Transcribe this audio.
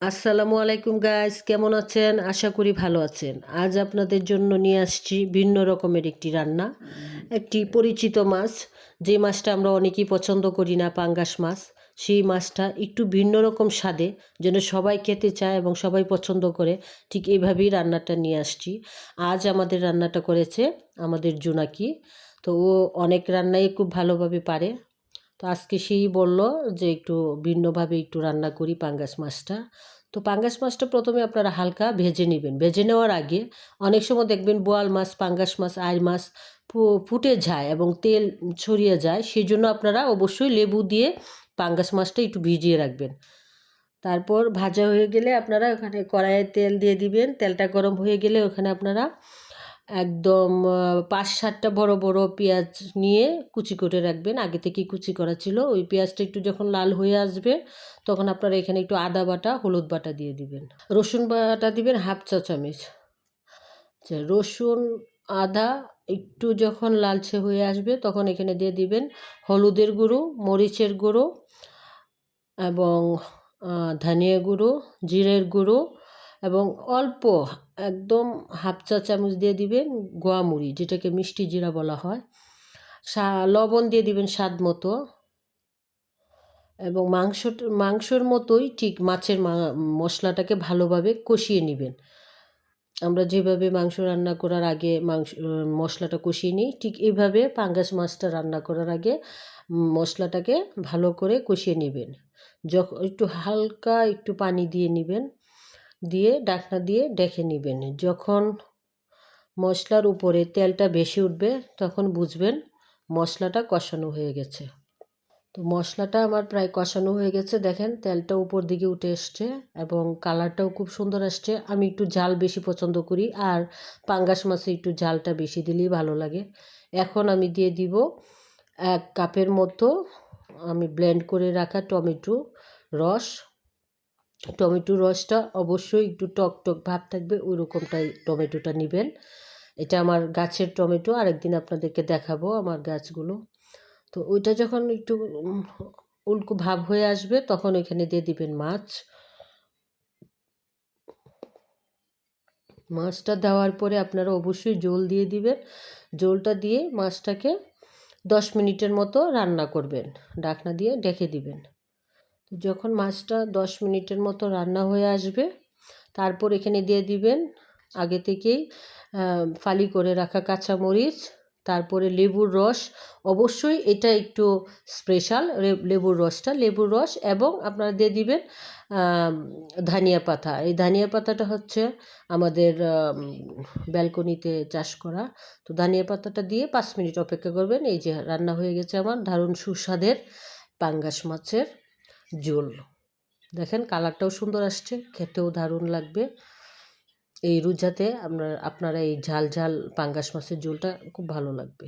আসসালামু আলাইকুম গাইস, কেমন আছেন? আশা করি ভালো আছেন। আজ আপনাদের জন্য নিয়ে আসছি ভিন্ন রকমের একটি রান্না। একটি পরিচিত মাছ, যে মাছটা আমরা অনেকেই পছন্দ করি না, পাঙ্গাস মাছ। সেই মাছটা একটু ভিন্ন রকম স্বাদে, যেন সবাই খেতে চায় এবং সবাই পছন্দ করে, ঠিক এইভাবেই রান্নাটা নিয়ে আসছি। আজ আমাদের রান্নাটা করেছে আমাদের জোনাকি। তো ও অনেক রান্নাই খুব ভালোভাবে পারে। তো আজকে সেই বলল যে একটু ভিন্নভাবে একটু রান্না করি পাঙ্গাস মাছটা। তো পাঙ্গাস মাছটা প্রথমে আপনারা হালকা ভেজে নেবেন। ভেজে নেওয়ার আগে অনেক সময় দেখবেন বোয়াল মাছ, পাঙ্গাস মাছ, আইড় মাছ ফুটে যায় এবং তেল ছড়িয়ে যায়। সেই জন্য আপনারা অবশ্যই লেবু দিয়ে পাঙ্গাস মাছটা একটু ভিজিয়ে রাখবেন। তারপর ভাজা হয়ে গেলে আপনারা ওখানে কড়াইয়ে তেল দিয়ে দিবেন। তেলটা গরম হয়ে গেলে ওখানে আপনারা একদম ৫-৭টা বড় বড় পেঁয়াজ নিয়ে কুচি করে রাখবেন। আগে থেকেই কুচি করা ছিল। ওই পেঁয়াজটা একটু যখন লাল হয়ে আসবে, তখন আপনারা এখানে একটু আদা বাটা, হলুদ বাটা দিয়ে দিবেন। রসুন বাটা দিবেন 1/2 চা চামচ। আচ্ছা, রসুন, আদা একটু যখন লালচে হয়ে আসবে, তখন এখানে দিয়ে দিবেন হলুদের গুঁড়ো, মরিচের গুঁড়ো এবং ধনিয়া গুঁড়ো, জিরের গুঁড়ো এবং অল্প একদম 1/2 চা চামচ দিয়ে দিবেন গোয়ামুড়ি, যেটাকে মিষ্টি জিরা বলা হয়। লবণ দিয়ে দিবেন স্বাদ মতো। এবং মাংসর মতোই ঠিক মাছের মশলাটাকে ভালোভাবে কষিয়ে নেবেন। আমরা যেভাবে মাংস রান্না করার আগে মশলাটা কষিয়ে নিই, ঠিক এইভাবে পাঙ্গাস মাছটা রান্না করার আগে মশলাটাকে ভালো করে কষিয়ে নেবেন। যখন একটু হালকা একটু পানি দিয়ে নেবেন, দিয়ে ঢাকনা দিয়ে ঢেকে নেবেন। যখন মশলার উপরে তেলটা বেশি উঠবে, তখন বুঝবেন মশলাটা কষানো হয়ে গেছে। তো মশলাটা আমার প্রায় কষানো হয়ে গেছে। দেখেন তেলটা উপর দিকে উঠে এসছে এবং কালারটাও খুব সুন্দর আসছে। আমি একটু ঝাল বেশি পছন্দ করি, আর পাঙ্গাস মাছে একটু ঝালটা বেশি দিলেই ভালো লাগে। এখন আমি দিয়ে দিব 1 কাপের মতো আমি ব্লেন্ড করে রাখা টমেটো রস। টমেটোর রসটা অবশ্যই একটু টক টক ভাব থাকবে, ওই রকমটাই টমেটোটা নেবেন। এটা আমার গাছের টমেটো, আরেকদিন আপনাদেরকে দেখাবো আমার গাছগুলো। তো ওইটা যখন একটু উল্কো ভাব হয়ে আসবে, তখন ওইখানে দিয়ে দিবেন মাছটা দেওয়ার পরে আপনারা অবশ্যই জল দিয়ে দিবেন। জলটা দিয়ে মাছটাকে 10 মিনিটের মতো রান্না করবেন, ঢাকনা দিয়ে ঢেকে দিবেন। যখন মাছটা 10 মিনিটের মতো রান্না হয়ে আসবে, তারপর এখানে দিয়ে দিবেন আগে থেকেই ফালি করে রাখা কাঁচামরিচ, তারপরে লেবুর রস। অবশ্যই এটা একটু স্পেশাল, লেবুর রস, এবং আপনারা দিয়ে দিবেন ধনিয়া পাতা। এই ধনিয়া পাতাটা হচ্ছে আমাদের ব্যালকনিতে চাষ করা। তো ধনিয়া পাতাটা দিয়ে 5 মিনিট অপেক্ষা করবেন। এই যে রান্না হয়ে গেছে আমার দারুণ সুস্বাদের পাঙ্গাস মাছের ঝোল। দেখেন কালারটাও সুন্দর আসছে, খেতেও দারুণ লাগবে। এই রোজাতে আপনারা এই ঝাল ঝাল পাঙ্গাস মাছের ঝোলটা খুব ভালো লাগবে।